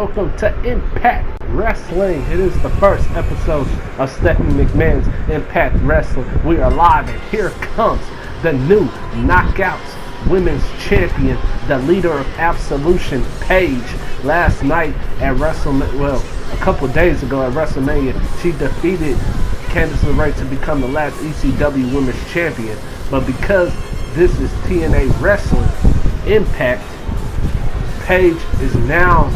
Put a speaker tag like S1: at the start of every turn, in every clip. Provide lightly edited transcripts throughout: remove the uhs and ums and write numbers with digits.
S1: welcome to Impact Wrestling. It is the first episode of Stephanie McMahon's Impact Wrestling. We are live, and here comes the new Knockouts Women's Champion, the leader of Absolution, Paige. Last night at a couple days ago at WrestleMania, she defeated Candice LeRae to become the last ECW Women's Champion. But because this is TNA Wrestling Impact, Paige is now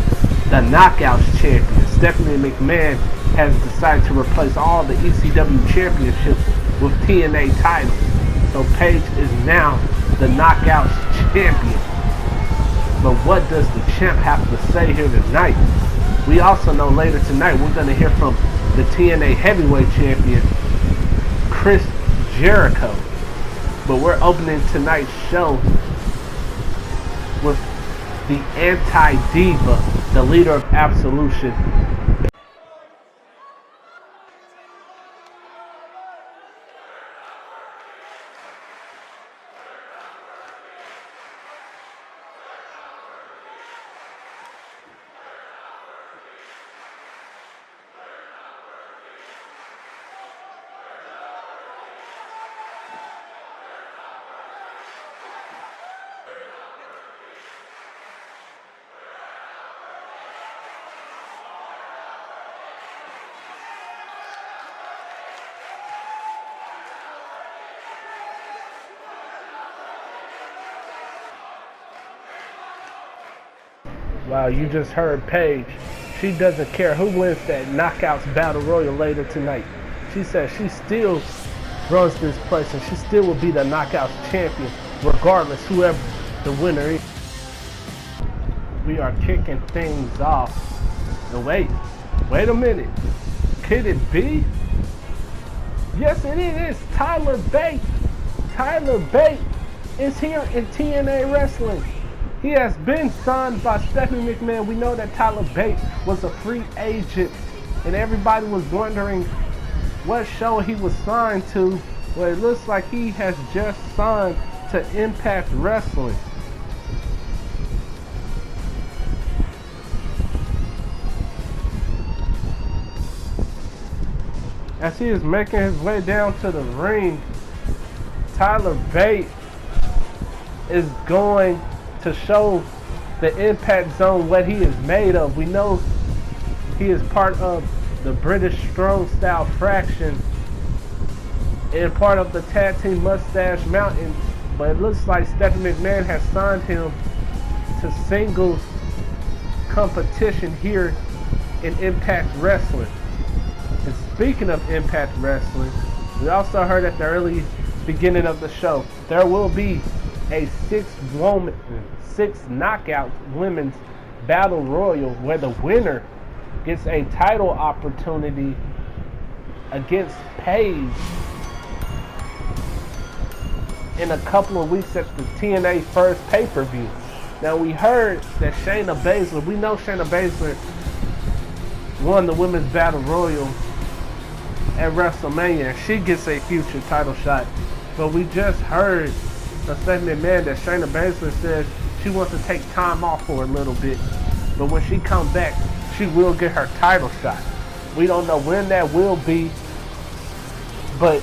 S1: the Knockouts Champion. Stephanie McMahon has decided to replace all the ECW championships with TNA titles. So Paige is now the Knockouts Champion. But what does the champ have to say here tonight? We also know later tonight we're going to hear from the TNA Heavyweight Champion, Chris Jericho. But we're opening tonight's show with the anti-diva, the leader of Absolution. Wow, you just heard Paige. She doesn't care who wins that Knockouts Battle Royal later tonight. She says she still runs this place and she still will be the Knockouts Champion regardless whoever the winner is. We are kicking things off. And wait a minute. Could it be? Yes, it is. Tyler Bate. Tyler Bate is here in TNA Wrestling. He has been signed by Stephanie McMahon. We know that Tyler Bate was a free agent, and everybody was wondering what show he was signed to. Well, it looks like he has just signed to Impact Wrestling. As he is making his way down to the ring, Tyler Bate is going to show the Impact Zone what he is made of. We know he is part of the British Strong Style Fraction and part of the Tag Team Mustache Mountain, but it looks like Stephanie McMahon has signed him to singles competition here in Impact Wrestling. And speaking of Impact Wrestling, we also heard at the early beginning of the show there will be a six knockout women's battle royal where the winner gets a title opportunity against Paige in a couple of weeks at the TNA first pay-per-view. Now we heard that Shayna Baszler, we know Shayna Baszler won the women's battle royal at WrestleMania. She gets a future title shot, but we just heard the Stephanie McMahon that Shayna Baszler says she wants to take time off for a little bit, but when she comes back, she will get her title shot. We don't know when that will be, but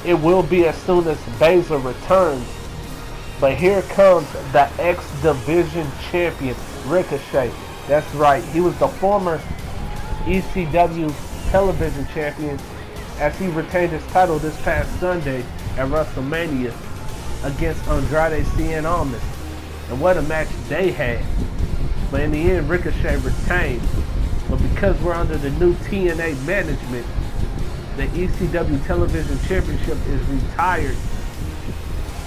S1: it will be as soon as Baszler returns. But here comes the X Division champion, Ricochet. That's right, he was the former ECW television champion as he retained his title this past Sunday at WrestleMania against Andrade Cien Almas. And what a match they had. But in the end, Ricochet retained. But because we're under the new TNA management, the ECW Television Championship is retired.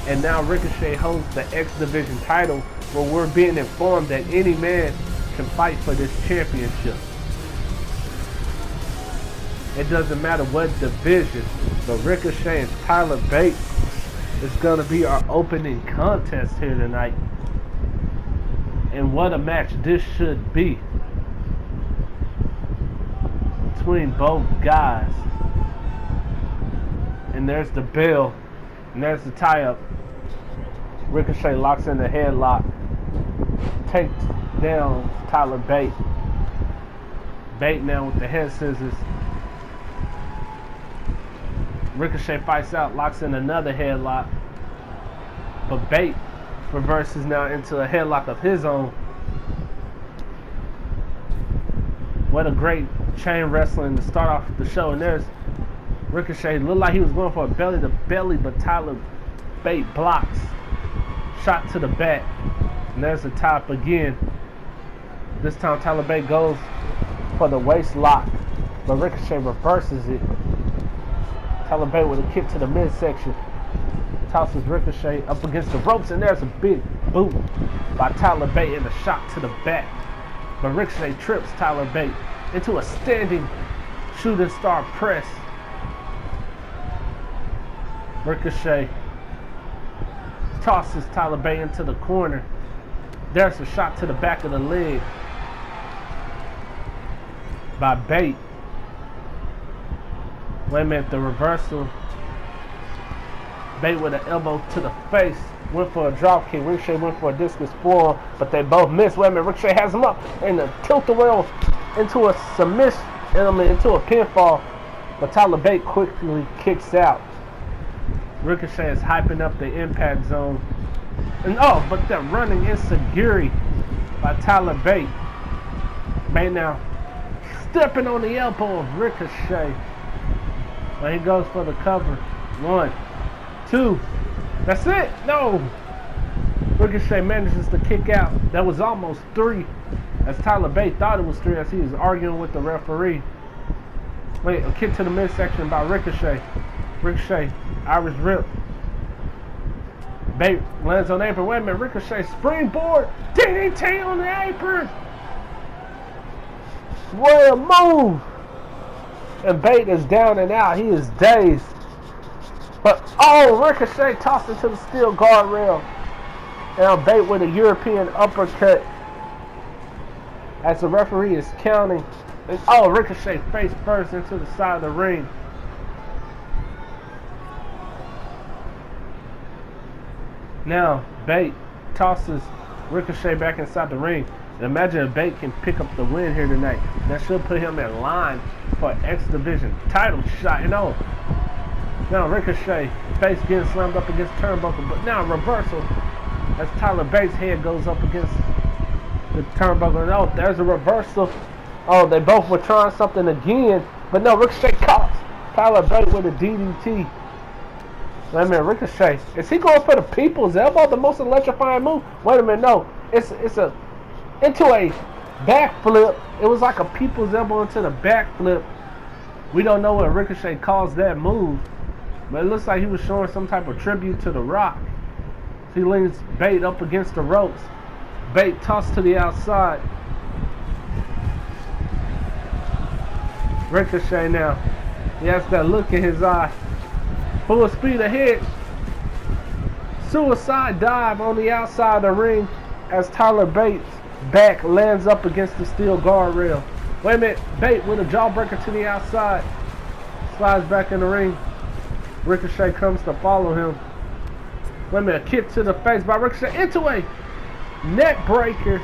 S1: And now Ricochet holds the X Division title, where we're being informed that any man can fight for this championship. It doesn't matter what division, but Ricochet and Tyler Bate is going to be our opening contest here tonight. And what a match this should be between both guys. And there's the bell, and there's the tie-up. Ricochet locks in the headlock, takes down Tyler Bate. Bate now with the head scissors. Ricochet fights out, locks in another headlock. But Bate reverses now into a headlock of his own. What a great chain wrestling to start off the show. And there's Ricochet. Looked like he was going for a belly to belly, but Tyler Bate blocks. Shot to the back. And there's the top again. This time Tyler Bate goes for the waist lock, but Ricochet reverses it. Tyler Bate with a kick to the midsection. Tosses Ricochet up against the ropes, and there's a big boot by Tyler Bate and a shot to the back. But Ricochet trips Tyler Bate into a standing shooting star press. Ricochet tosses Tyler Bate into the corner. There's a shot to the back of the leg by Bate. Wait a minute, the reversal. Bate with an elbow to the face. Went for a drop kick. Ricochet went for a discus forearm, but they both missed. Wait a minute, Ricochet has him up and a tilt-a-whirl into a submission, into a pinfall. But Tyler Bate quickly kicks out. Ricochet is hyping up the impact zone. And but the running enziguri by Tyler Bate. Bate now stepping on the elbow of Ricochet. Well, he goes for the cover. 1, 2. That's it. No. Ricochet manages to kick out. That was almost 3. As Tyler Bate thought it was 3 as he was arguing with the referee. Wait, a kick to the midsection by Ricochet. Ricochet, Irish rip. Bate lands on the apron. Wait a minute, Ricochet springboard. DDT on the apron. What a move. And Bate is down and out. He is dazed. But, Ricochet tossed into the steel guardrail. Now Bate with a European uppercut. As the referee is counting. And, Ricochet face first into the side of the ring. Now, Bate tosses Ricochet back inside the ring. And imagine if Bate can pick up the win here tonight. That should put him in line for X Division title shot. Now Ricochet face getting slammed up against turnbuckle, but now reversal as Tyler Bate's head goes up against the turnbuckle. And there's a reversal. They both were trying something again, but no, Ricochet caught Tyler Bate with a DDT. Wait a minute, Ricochet, is he going for the people's elbow, the most electrifying move? Wait a minute, no, it's into a backflip. It was like a people's elbow into the backflip. We don't know what Ricochet calls that move, but it looks like he was showing some type of tribute to The Rock. So he leans Bate up against the ropes. Bate tossed to the outside. Ricochet now. He has that look in his eye. Full speed ahead. Suicide dive on the outside of the ring as Tyler Bate's back lands up against the steel guardrail. Wait a minute. Bate with a jawbreaker to the outside. Slides back in the ring. Ricochet comes to follow him. Wait a minute. Kick to the face by Ricochet into a neck breaker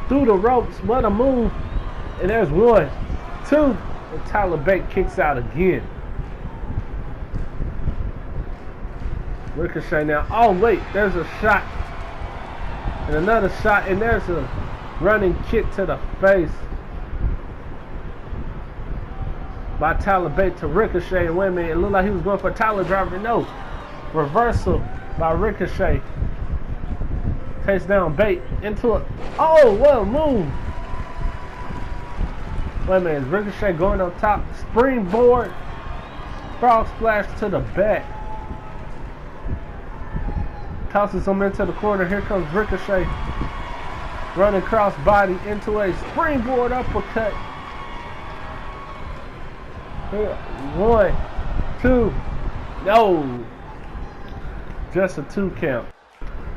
S1: through the ropes. What a move. And there's 1, 2. And Tyler Bate kicks out again. Ricochet now. Wait. There's a shot. And another shot. And there's a running kick to the face by Tyler Bate to Ricochet. And wait a minute. It looked like he was going for a Tyler driver. No. Reversal by Ricochet. Takes down Bate into a... what a move. Wait a minute. Is Ricochet going on top? Springboard. Frog splash to the back. Tosses him into the corner. Here comes Ricochet. Running cross body into a springboard uppercut. 1, 2. No. Just a 2 count.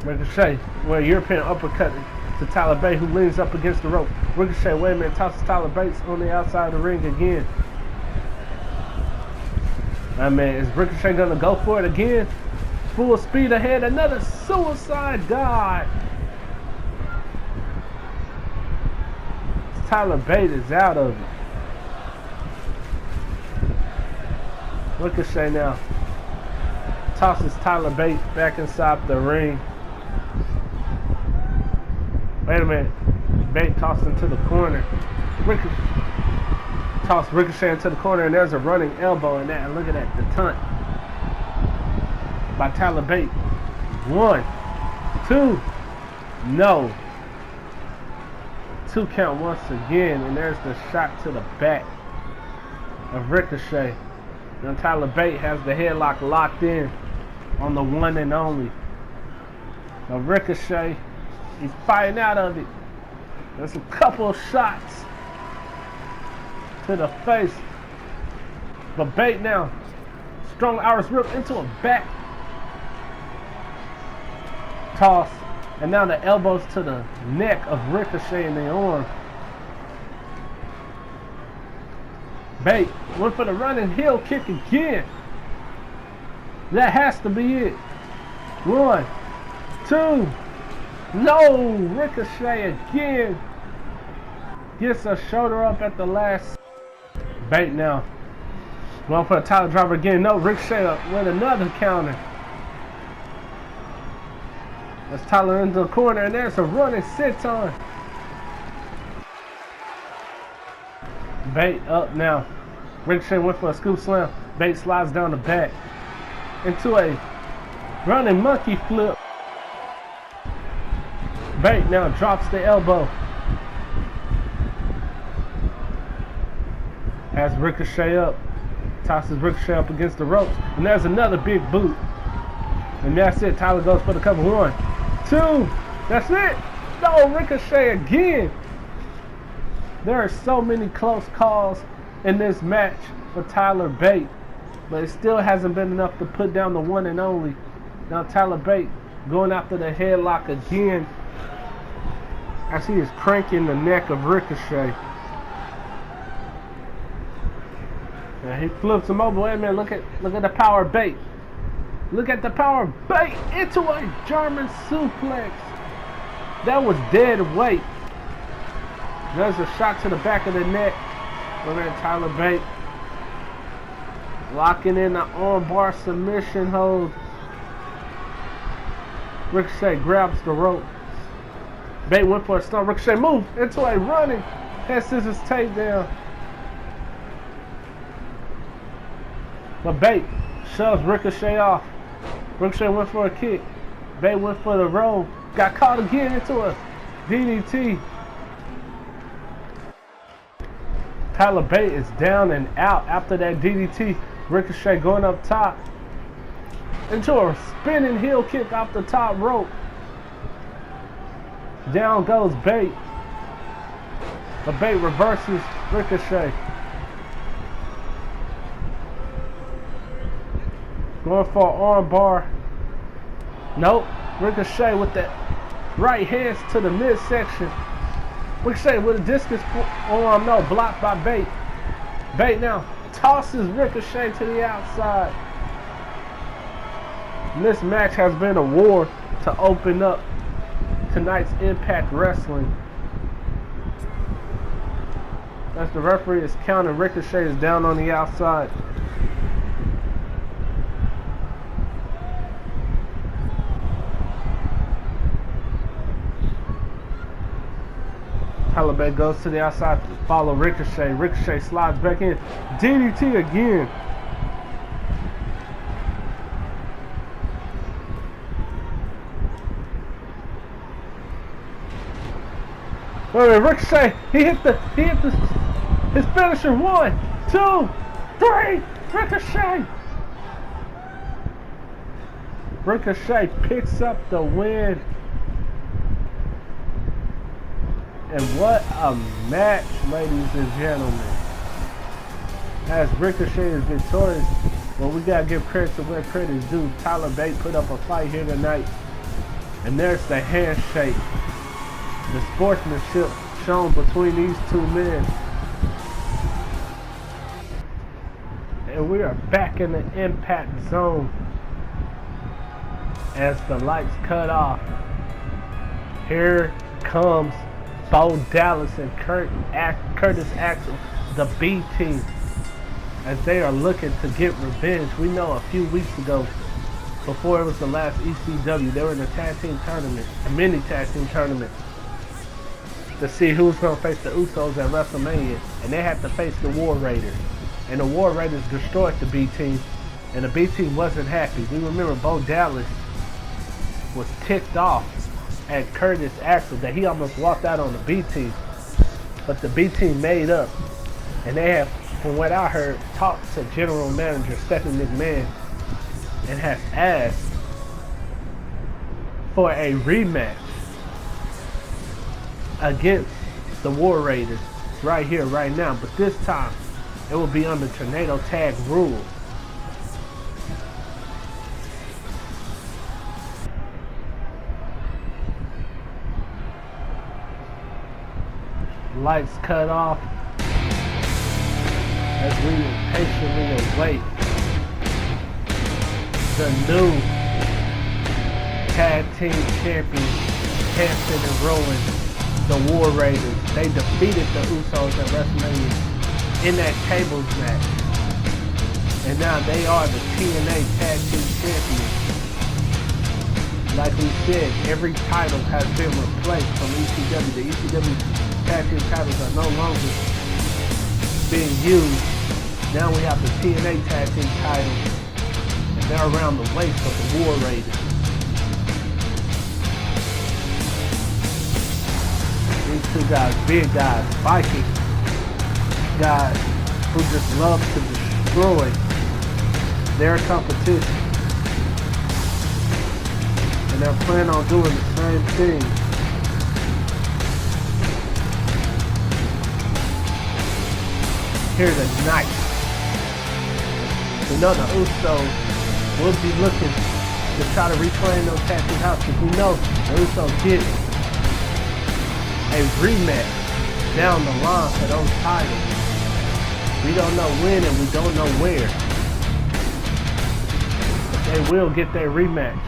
S1: Ricochet with a European uppercut to Tyler Bate, who leans up against the rope. Ricochet, wait a minute, tosses Tyler Bate on the outside of the ring again. Is Ricochet going to go for it again? Full speed ahead, another suicide dive. Tyler Bate is out of it. Ricochet now tosses Tyler Bate back inside the ring. Wait a minute. Bate tossed into the corner. Toss Ricochet into the corner, and there's a running elbow in that. And look at that, the taunt by Tyler Bate. 1, 2, no. 2 count once again, and there's the shot to the back of Ricochet. Now Tyler Bate has the headlock locked in on the one and only. Now Ricochet, he's fighting out of it. There's a couple of shots to the face. But Bate now, strong Irish whip into a back toss. And now the elbows to the neck of Ricochet in the arm. Bate went for the running heel kick again. That has to be it. 1, 2. No! Ricochet again. Gets a shoulder up at the last. Bate now. Going for a Tyler driver again. No, Ricochet up with another counter. That's Tyler into the corner, and there's a running sit-on. Bate up now. Ricochet went for a scoop slam. Bate slides down the back into a running monkey flip. Bate now drops the elbow. Has Ricochet up. Tosses Ricochet up against the ropes. And there's another big boot. And that's it. Tyler goes for the cover. 1, 2. That's it. No, Ricochet again. There are so many close calls in this match for Tyler Bate, but it still hasn't been enough to put down the one and only. Now Tyler Bate going after the headlock again as he is cranking the neck of Ricochet. Now he flips him over. Wait a minute, look at the power of Bate. Look at the power of Bate into a German suplex. That was dead weight. There's a shot to the back of the neck. Look at Tyler Bate locking in the armbar submission hold. Ricochet grabs the rope. Bate went for a stomp. Ricochet moved into a running head scissors takedown. But Bate shoves Ricochet off. Ricochet went for a kick. Bate went for the roll. Got caught again into a DDT. Tyler Bate is down and out after that DDT. Ricochet going up top into a spinning heel kick off the top rope. Down goes Bate. But Bate reverses Ricochet. Going for an arm bar. Nope. Ricochet with that right hands to the midsection. Ricochet with a discus arm, no, blocked by Bate. Bate now tosses Ricochet to the outside. And this match has been a war to open up tonight's Impact Wrestling. As the referee is counting, Ricochet is down on the outside. Tyler Bate goes to the outside to follow Ricochet. Ricochet slides back in. DDT again. Wait a minute, Ricochet, he hit his finisher. 1, 2, 3, Ricochet. Ricochet picks up the win. And what a match, ladies and gentlemen. As Ricochet is victorious, well, we gotta give credit to where credit is due. Tyler Bate put up a fight here tonight. And there's the handshake. The sportsmanship shown between these two men. And we are back in the impact zone as the lights cut off. Here comes Bo Dallas and Curtis Axel, the B team, as they are looking to get revenge. We know a few weeks ago, before it was the last ECW, they were in a tag team tournament, a mini tag team tournament, to see who's going to face the Usos at WrestleMania, and they had to face the War Raiders. And the War Raiders destroyed the B team, and the B team wasn't happy. We remember Bo Dallas was ticked off at Curtis Axel that he almost walked out on the B team, but the B team made up, and they have, from what I heard, talked to General Manager Stephanie McMahon and has asked for a rematch against the War Raiders right here, right now, but this time it will be under tornado tag rules. Lights cut off as we patiently await the new tag team champions, Hanson and Rowan, the War Raiders. They defeated the Usos at WrestleMania in that tables match, and now they are the TNA tag team champions. Like we said, every title has been replaced from ECW. The ECW tag team titles are no longer being used. Now we have the TNA tag team titles, and they're around the waist of the War Raiders. These two guys, big guys, Viking guys, who just love to destroy their competition. And they're planning on doing the same thing. Here tonight. We know the Usos will be looking to try to reclaim those tag team houses. We know the Usos get a rematch down the line for those titles. We don't know when and we don't know where, but they will get their rematch.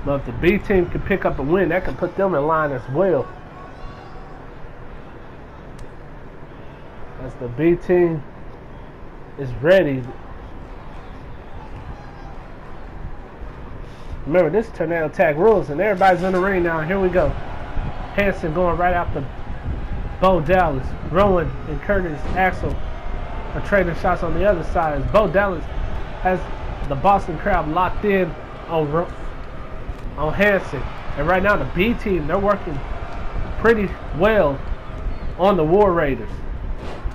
S1: But if the B team can pick up a win, that can put them in line as well. As the B team is ready. Remember, this tornado tag rules, and everybody's in the ring now. Here we go. Hanson going right after Bo Dallas. Rowan and Curtis Axel are trading shots on the other side. As Bo Dallas has the Boston crowd locked in on Hanson. And right now the B team, they're working pretty well on the War Raiders.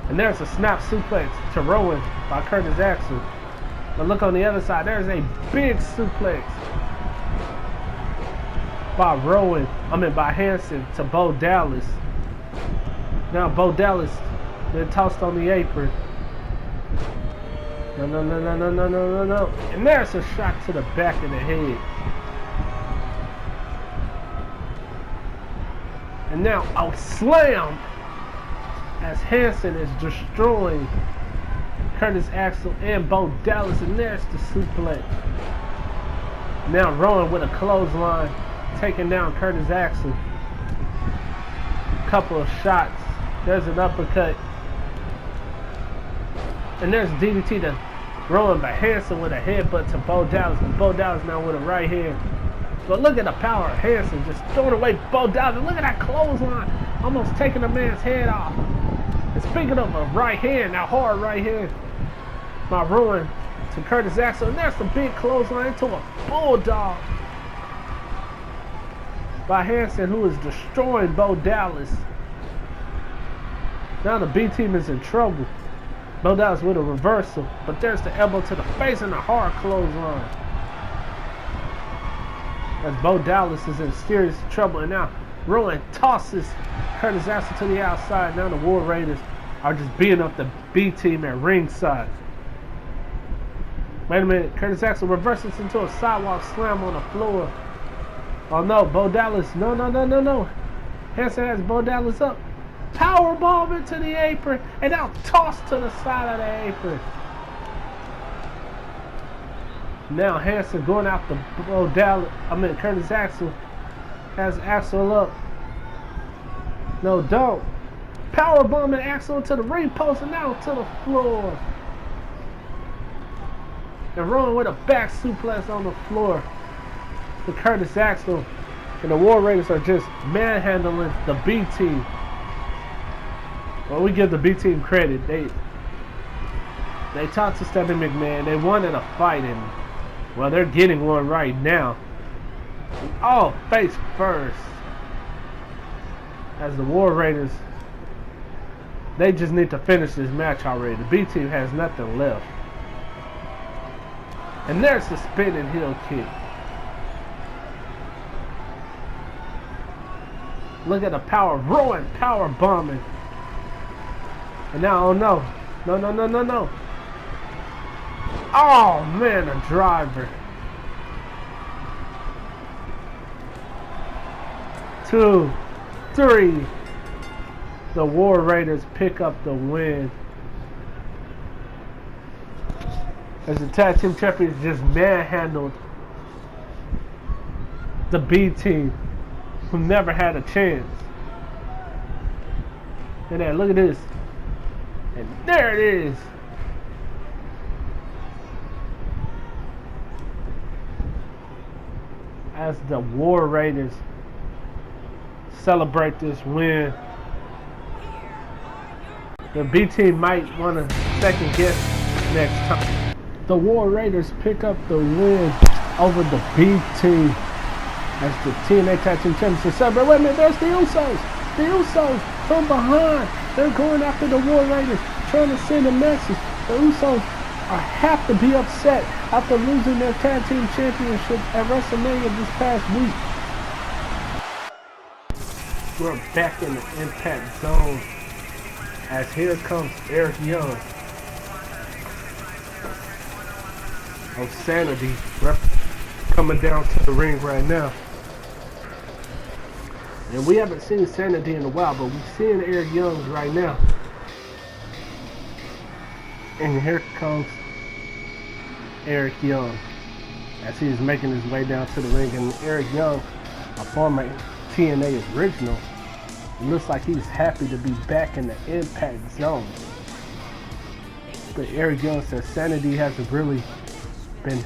S1: And there's a snap suplex to Rowan by Curtis Axel. But look on the other side, there's a big suplex by by Hanson to Bo Dallas. Now Bo Dallas then tossed on the apron. No. And there's a shot to the back of the head. And now a slam as Hanson is destroying Curtis Axel and Bo Dallas, and there's the suplex. Now Rowan with a clothesline, taking down Curtis Axel. Couple of shots. There's an uppercut. And there's DDT to Rowan by Hanson with a headbutt to Bo Dallas. And Bo Dallas now with a right hand. But look at the power of Hanson just throwing away Bo Dallas. And look at that clothesline, almost taking a man's head off. And speaking of a right hand, that hard right hand by Rowan to Curtis Axel. And there's the big clothesline into a bulldog by Hanson, who is destroying Bo Dallas. Now the B team is in trouble. Bo Dallas with a reversal, but there's the elbow to the face and a hard clothesline. As Bo Dallas is in serious trouble, and now Rowan tosses Curtis Axel to the outside. Now the War Raiders are just beating up the B team at ringside. Wait a minute, Curtis Axel reverses into a sidewalk slam on the floor. Oh no, Bo Dallas, no. Hanson has Bo Dallas up. Powerbomb into the apron, and now tossed to the side of the apron. Now Hanson going after Curtis Axel. Has Axel up. No, don't. Powerbomb and Axel to the ring post and out to the floor. And Rowan with a back suplex on the floor to Curtis Axel. And the War Raiders are just manhandling the B team. Well, we give the B team credit. They talked to Stephanie McMahon. They wanted a fight, and well, they're getting one right now. Oh, face first. As the War Raiders, they just need to finish this match already. The B team has nothing left. And there's the spinning heel kick. Look at the power, Rowan power bombing. And now, oh no. No. Oh man, a driver. 2, 3. The War Raiders pick up the win. As the tag team champions just manhandled the B team, who never had a chance. And then look at this. And there it is. As the War Raiders celebrate this win, the B team might want to second guess next time. The War Raiders pick up the win over the B team as the TNA Tag Team Championship celebrate. Wait a minute, there's the Usos. The Usos from behind. They're going after the War Raiders, trying to send a message. The Usos have to be upset after losing their Tag Team Championship at WrestleMania this past week. We're back in the Impact Zone as here comes Eric Young of Sanity coming down to the ring right now. And we haven't seen Sanity in a while, but we're seeing Eric Young right now. And here comes Eric Young as he's making his way down to the ring. And Eric Young, a former TNA original, looks like he's happy to be back in the Impact Zone. But Eric Young says Sanity hasn't really been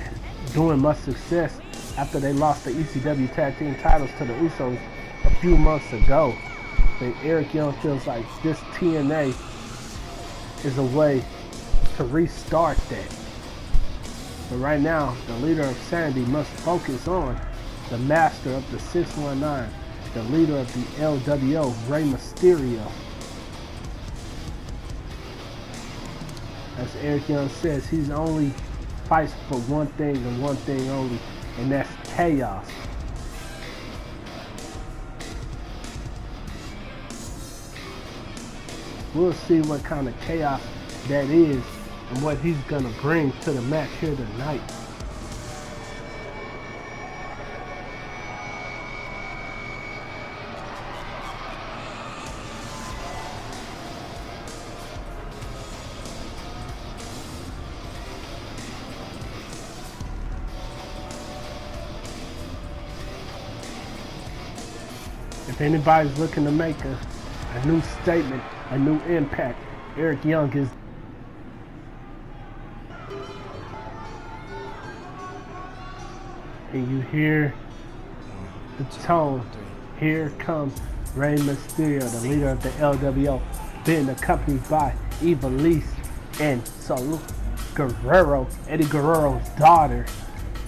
S1: doing much success after they lost the ECW Tag Team titles to the Usos a few months ago. But Eric Young feels like this TNA is a way to restart that. But right now, the leader of Sanity must focus on the master of the 619, the leader of the LWO, Rey Mysterio. As Eric Young says, he's only fights for one thing and one thing only, and that's chaos. We'll see what kind of chaos that is and what he's gonna bring to the match here tonight. If anybody's looking to make a new statement, a new impact, Eric Young is. And you hear the tone. Here comes Rey Mysterio, the leader of the LWO, being accompanied by Ivelisse and Salud Guerrero, Eddie Guerrero's daughter,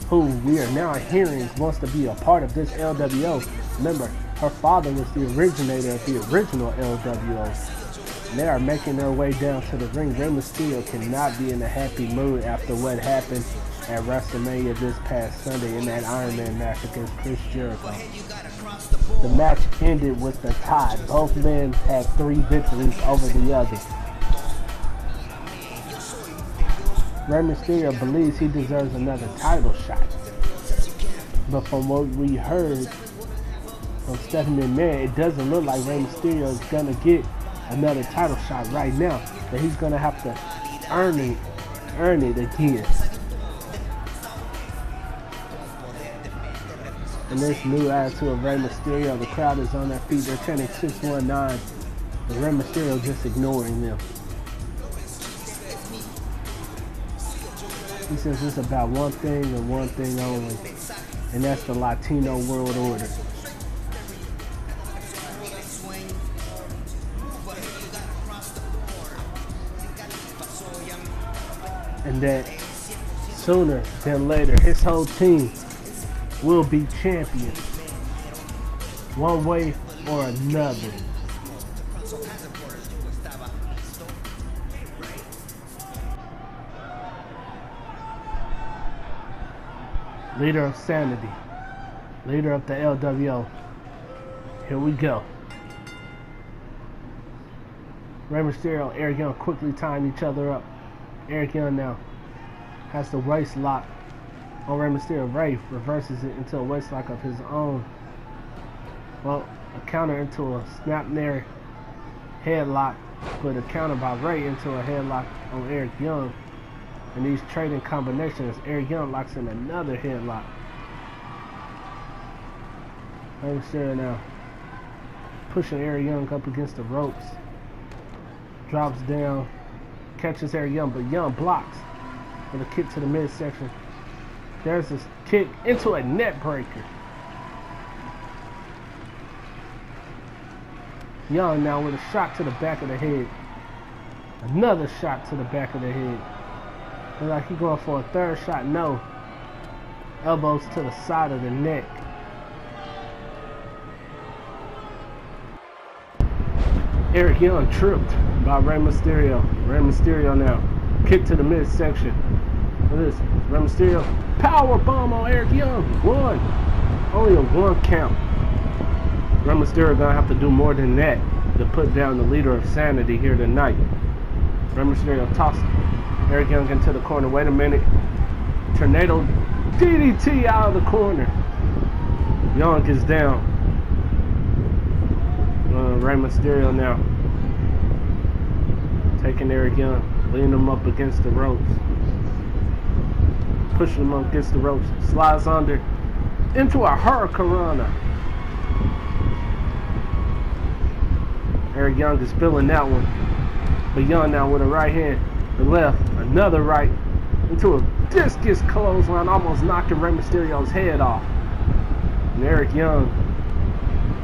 S1: who we are now hearing wants to be a part of this LWO. Remember, her father was the originator of the original LWO. And they are making their way down to the ring. Rey Mysterio cannot be in a happy mood after what happened at WrestleMania this past Sunday in that Iron Man match against Chris Jericho. The match ended with a tie. Both men had 3 victories over the other. Rey Mysterio believes he deserves another title shot. But from what we heard from Stephanie McMahon, it doesn't look like Rey Mysterio is going to get another title shot right now. That he's going to have to earn it again. And this new attitude of Rey Mysterio, the crowd is on their feet. They're chanting 619. And Rey Mysterio just ignoring them. He says it's about one thing and one thing only. And that's the Latino world order. And that sooner than later, his whole team will be champions, one way or another. Leader of Sanity, leader of the LWO. Here we go. Rey Mysterio and Eric Young quickly tying each other up. Eric Young now has the waist lock on Rey Mysterio. Rey reverses it into a waist lock of his own. Well, a counter into a snap nair headlock, but a counter by Rey into a headlock on Eric Young. And these trading combinations, Eric Young locks in another headlock. Rey Mysterio now pushing Eric Young up against the ropes. Drops down, catches Eric Young, but Young blocks with a kick to the midsection. There's this kick into a net breaker. Young now with a shot to the back of the head. Another shot to the back of the head. Looks like he's going for a third shot. No. Elbows to the side of the neck. Eric Young tripped by Rey Mysterio. Rey Mysterio now. Kick to the midsection. Look at this. Rey Mysterio. Power bomb on Eric Young. One. Only a one count. Rey Mysterio gonna have to do more than that to put down the leader of Sanity here tonight. Rey Mysterio tossed Eric Young into the corner. Wait a minute. Tornado DDT out of the corner. Young is down. Rey Mysterio now taking Eric Young, leaning him up against the ropes, pushing him up against the ropes, slides under into a hurricanrana. Eric Young is feeling that one, but Young now with a right hand, the left, another right, into a discus clothesline, almost knocking Rey Mysterio's head off. And Eric Young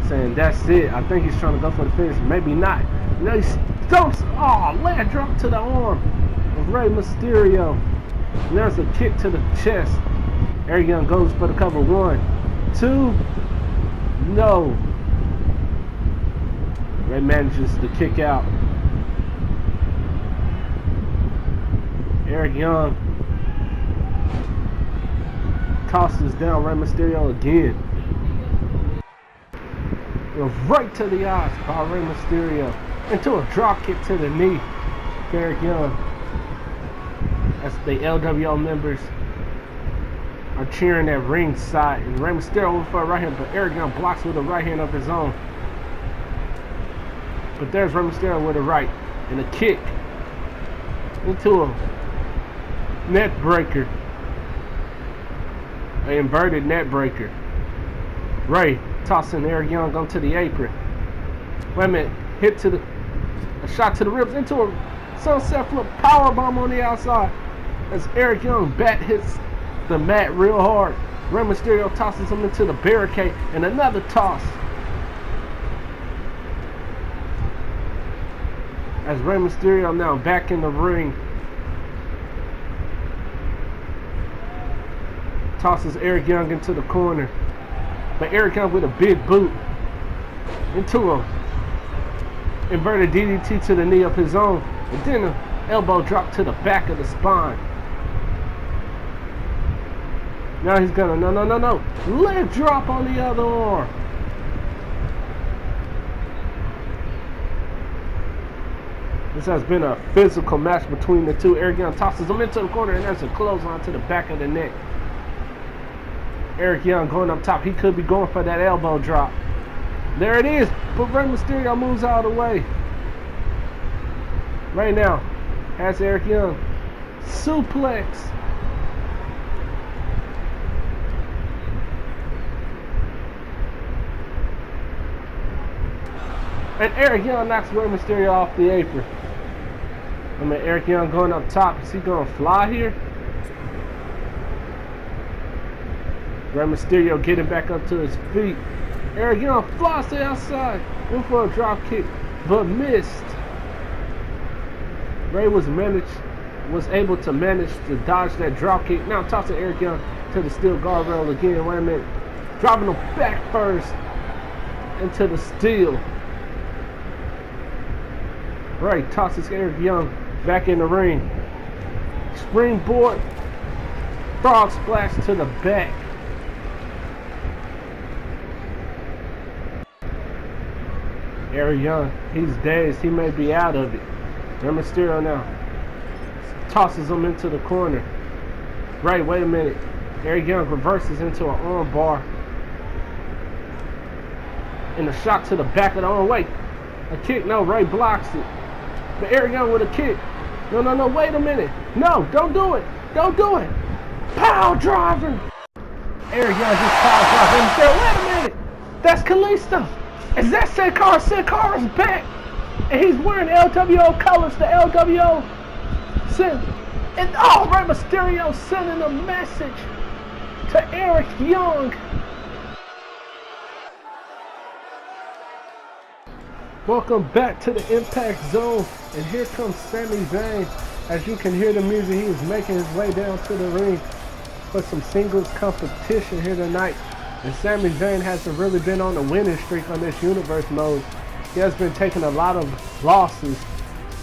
S1: saying, that's it. I think he's trying to go for the finish. Maybe not. You know, he stomps. Oh, leg drop to the arm of Rey Mysterio. And there's a kick to the chest. Eric Young goes for the cover. 1, 2. No. Rey manages to kick out. Eric Young tosses down Rey Mysterio again. Right to the eyes by Rey Mysterio. Into a drop kick to the knee. Eric Young. As the LWO members are cheering at ringside. And Rey Mysterio went for a right hand, but Eric Young blocks with a right hand of his own. But there's Rey Mysterio with a right. And a kick into a net breaker. An inverted net breaker. Rey tossing Eric Young onto the apron. Wait a minute. Hit to the... A shot to the ribs into a sunset flip powerbomb on the outside. As Eric Young bat hits the mat real hard. Rey Mysterio tosses him into the barricade. And another toss. As Rey Mysterio now back in the ring. Tosses Eric Young into the corner. But Eric Young with a big boot into a inverted DDT to the knee of his own. And then an elbow drop to the back of the spine. Now he's gonna, no. Leg drop on the other arm. This has been a physical match between the two. Eric Young tosses him into the corner and there's a clothesline to the back of the neck. Eric Young going up top. He could be going for that elbow drop. There it is. But Rey Mysterio moves out of the way. Right now, has Eric Young. Suplex. And Eric Young knocks Rey Mysterio off the apron. I mean, Eric Young going up top. Is he going to fly here? Rey Mysterio getting back up to his feet. Eric Young flies to the outside. Went for a drop kick, but missed. Rey was able to manage to dodge that drop kick. Now tossing Eric Young to the steel guardrail again. Wait a minute. Dropping him back first into the steel. Rey tosses Eric Young back in the ring. Springboard. Frog splash to the back. Eric Young, he's dazed. He may be out of it. Rey Mysterio now tosses him into the corner. Rey, wait a minute. Eric Young reverses into an arm bar. And a shot to the back of the arm. Wait, a kick. No, Rey blocks it. But Eric Young with a kick. No, wait a minute. No, don't do it. Don't do it. Power driver. Eric Young just power driver. Wait a minute. That's Kalisto. Is that Sin Cara? Sin Cara's back. And he's wearing LWO colors. The LWO. And Rey Mysterio sending a message to Eric Young. Welcome back to the Impact Zone. And here comes Sami Zayn. As you can hear the music, he is making his way down to the ring for some singles competition here tonight. And Sami Zayn hasn't really been on a winning streak on this Universe Mode. He has been taking a lot of losses.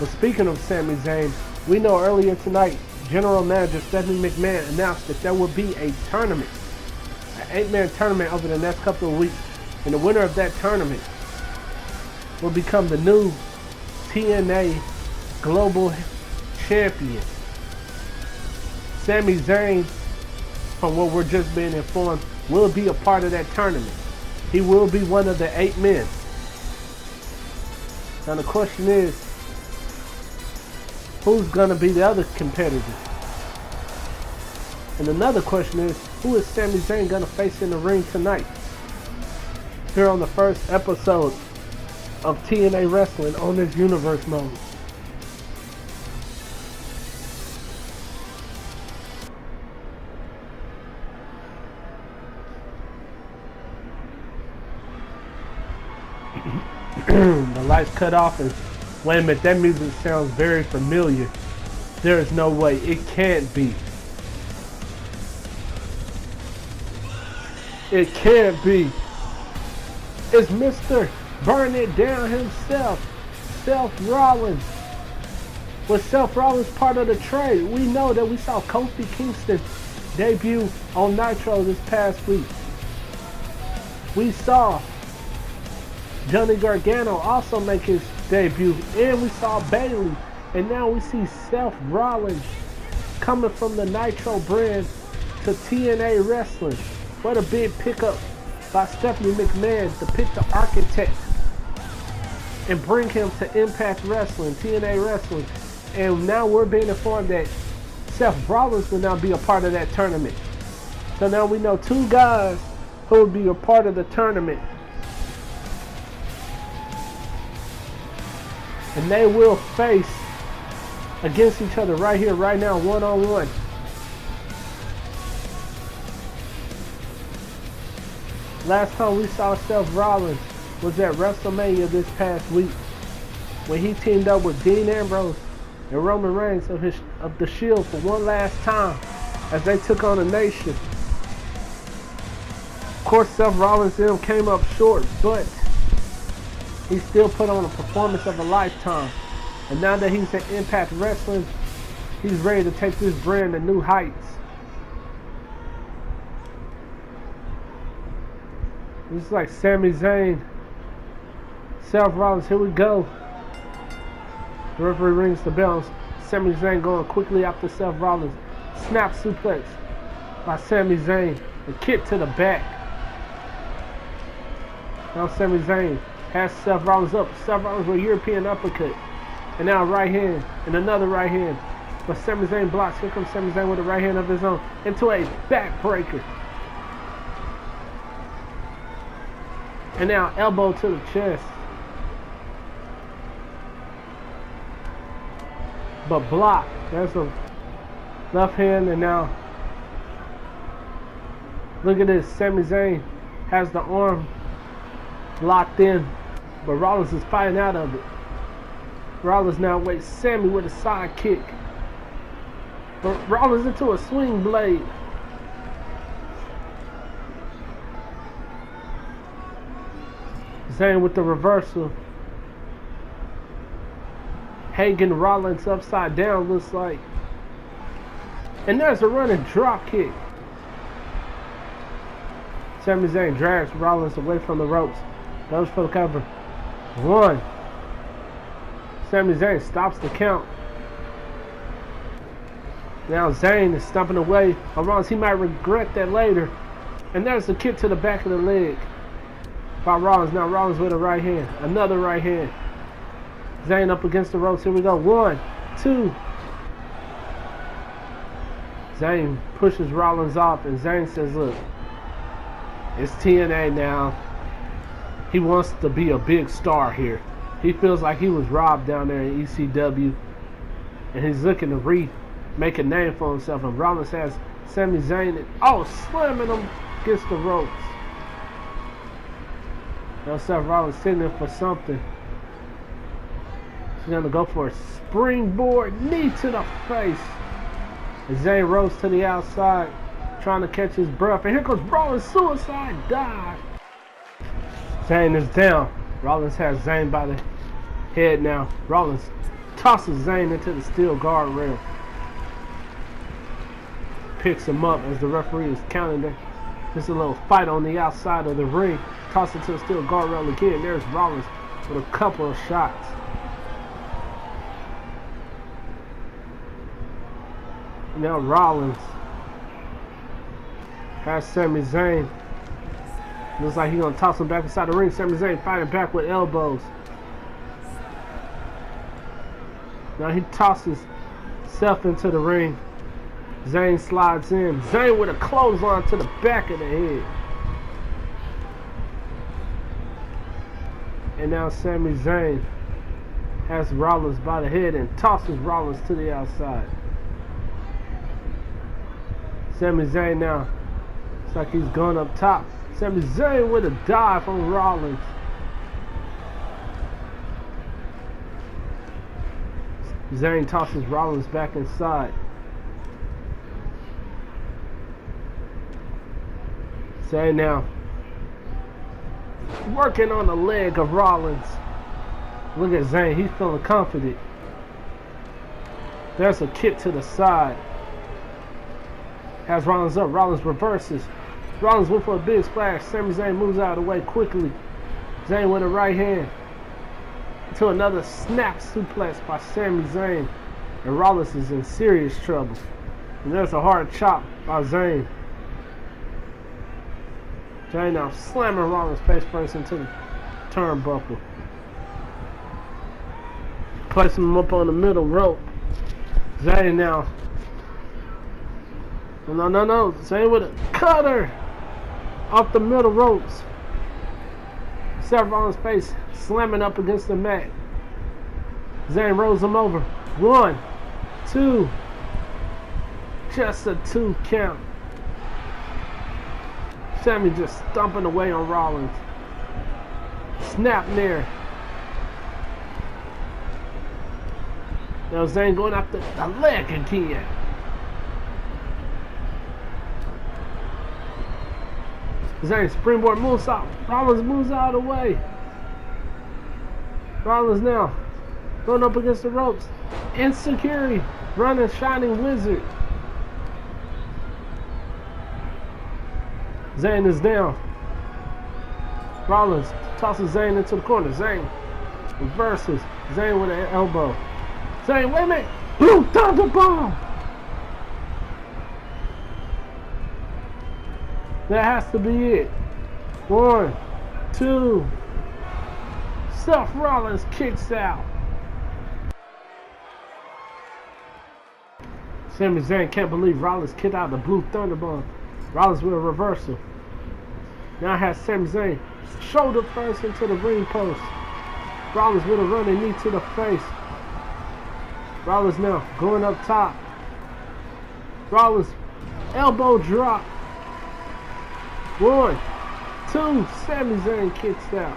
S1: But speaking of Sami Zayn, we know earlier tonight, General Manager Stephanie McMahon announced that there will be a tournament, an 8-man tournament over the next couple of weeks. And the winner of that tournament will become the new TNA Global Champion. Sami Zayn, from what we're just being informed, will be a part of that tournament. He will be one of the 8 men. Now the question is, who's going to be the other competitor? And another question is, who is Sami Zayn going to face in the ring tonight? Here on the first episode of TNA Wrestling on this Universe Mode. The lights cut off and wait a minute, that music sounds very familiar. There is no way, it can't be. It can't be. It's Mr. Burn It Down himself, Seth Rollins. Was Seth Rollins part of the trade? We know that we saw Kofi Kingston debut on Nitro this past week. We saw Johnny Gargano also make his debut, and we saw Bayley, and now we see Seth Rollins coming from the Nitro brand to TNA Wrestling. What a big pickup by Stephanie McMahon to pick the architect and bring him to Impact Wrestling, TNA Wrestling. And now we're being informed that Seth Rollins will now be a part of that tournament. So now we know 2 guys who will be a part of the tournament. And they will face against each other right here, right now, one-on-one. Last time we saw Seth Rollins was at WrestleMania this past week when he teamed up with Dean Ambrose and Roman Reigns of the Shield for one last time as they took on the Nation. Of course, Seth Rollins and them came up short, but he still put on a performance of a lifetime. And now that he's at Impact Wrestling, he's ready to take this brand to new heights. This is like Sami Zayn, Seth Rollins, here we go. The referee rings the bell. Sami Zayn going quickly after Seth Rollins. Snap suplex by Sami Zayn. A kick to the back. Now Sami Zayn has Seth Rollins up. Seth Rollins with a European uppercut. And now right hand. And another right hand. But Sami Zayn blocks. Here comes Sami Zayn with a right hand of his own. Into a backbreaker. And now elbow to the chest. but blocked. There's a left hand, and now look at this. Sami Zayn has the arm locked in, but Rollins is fighting out of it. Rollins now waits Sami with a side kick, but Rollins into a swing blade. Zayn with the reversal. Hanging Rollins upside down, looks like. And there's a running drop kick. Sami Zayn drags Rollins away from the ropes. Goes for the cover. 1. Sami Zayn stops the count. Now Zayn is stomping away. Rollins, he might regret that later. And there's the kick to the back of the leg by Rollins. Now Rollins with a right hand. Another right hand. Zayn up against the ropes. Here we go. 1, 2. Zayn pushes Rollins off, and Zayn says, look, it's TNA now. He wants to be a big star here. He feels like he was robbed down there in ECW, and he's looking to make a name for himself. And Rollins has Sami Zayn, slamming him against the ropes. Now Seth Rollins sitting there for something. He's going to go for a springboard knee to the face. And Zayn rolls to the outside, trying to catch his breath. And here comes Rollins' suicide dive. Zayn is down. Rollins has Zayn by the head now. Rollins tosses Zayn into the steel guardrail. Picks him up as the referee is counting there. Just a little fight on the outside of the ring. Toss it to the steel guardrail again. There's Rollins with a couple of shots. Now Rollins has Sami Zayn. Looks like he's going to toss him back inside the ring. Sami Zayn fighting back with elbows. Now he tosses Seth into the ring. Zayn slides in. Zayn with a clothesline to the back of the head. And now Sami Zayn has Rollins by the head and tosses Rollins to the outside. Sami Zayn now, it's like he's going up top. Sami Zayn with a dive on Rollins. Zayn tosses Rollins back inside. Zayn now working on the leg of Rollins. Look at Zayn, he's feeling confident. There's a kick to the side. Has Rollins up. Rollins reverses. Rollins went for a big splash. Sami Zayn moves out of the way quickly. Zayn with a right hand. To another snap suplex by Sami Zayn. And Rollins is in serious trouble. And there's a hard chop by Zayn. Zayn now slamming Rollins face first into the turnbuckle. Placing him up on the middle rope. Zayn now. No. Zayn with a cutter off the middle ropes. Seth Rollins' face slamming up against the mat. Zayn rolls him over. 1, 2. Just a 2 count. Sami just stomping away on Rollins. Snap near. Now Zayn going after the leg again. Zayn springboard moonsault. Rollins moves out of the way. Rollins now going up against the ropes. Insecurity. Running Shining Wizard. Zayn is down. Rollins tosses Zayn into the corner. Zayn reverses. Zayn with an elbow. Zayn, wait a minute. Blue Thunder Bomb. That has to be it. 1, 2. Seth Rollins kicks out. Sami Zayn can't believe Rollins kicked out the Blue Thunder Bomb. Rollins with a reversal. Now has Sami Zayn shoulder first into the ring post. Rollins with a running knee to the face. Rollins now going up top. Rollins elbow drop. 1, 2. Sami Zayn kicks out.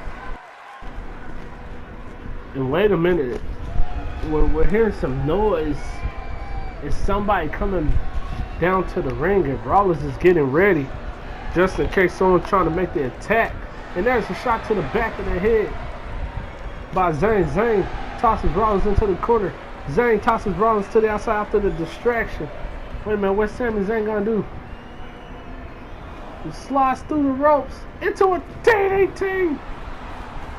S1: And wait a minute. We're hearing some noise. Is somebody coming down to the ring, and Rollins is getting ready just in case someone's trying to make the attack. And there's a shot to the back of the head by Zayn. Zayn tosses Rollins into the corner. Zayn tosses Rollins to the outside after the distraction. Wait a minute, what's Sami Zayn gonna do? He slides through the ropes into a 10-18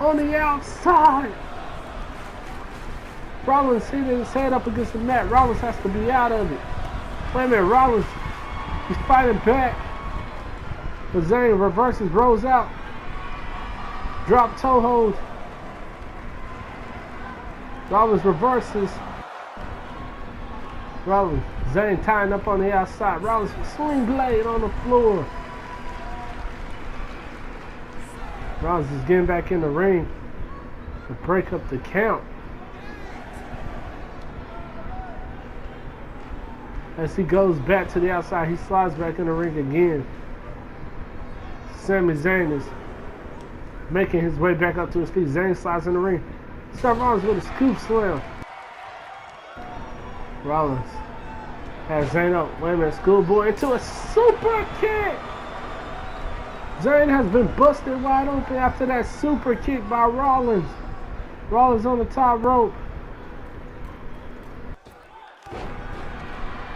S1: on the outside. Rollins hit his head up against the mat. Rollins has to be out of it. Wait a minute, Rollins, he's fighting back. But Zayn reverses, rolls out. Drop toe hold. Rollins reverses. Rollins, Zayn tying up on the outside. Rollins swing blade on the floor. Rollins is getting back in the ring to break up the count. As he goes back to the outside, he slides back in the ring again. Sami Zayn is making his way back up to his feet. Zayn slides in the ring. Seth Rollins with a scoop slam. Rollins has Zayn up. Wait a minute, schoolboy into a super kick. Zayn has been busted wide open after that super kick by Rollins. Rollins on the top rope.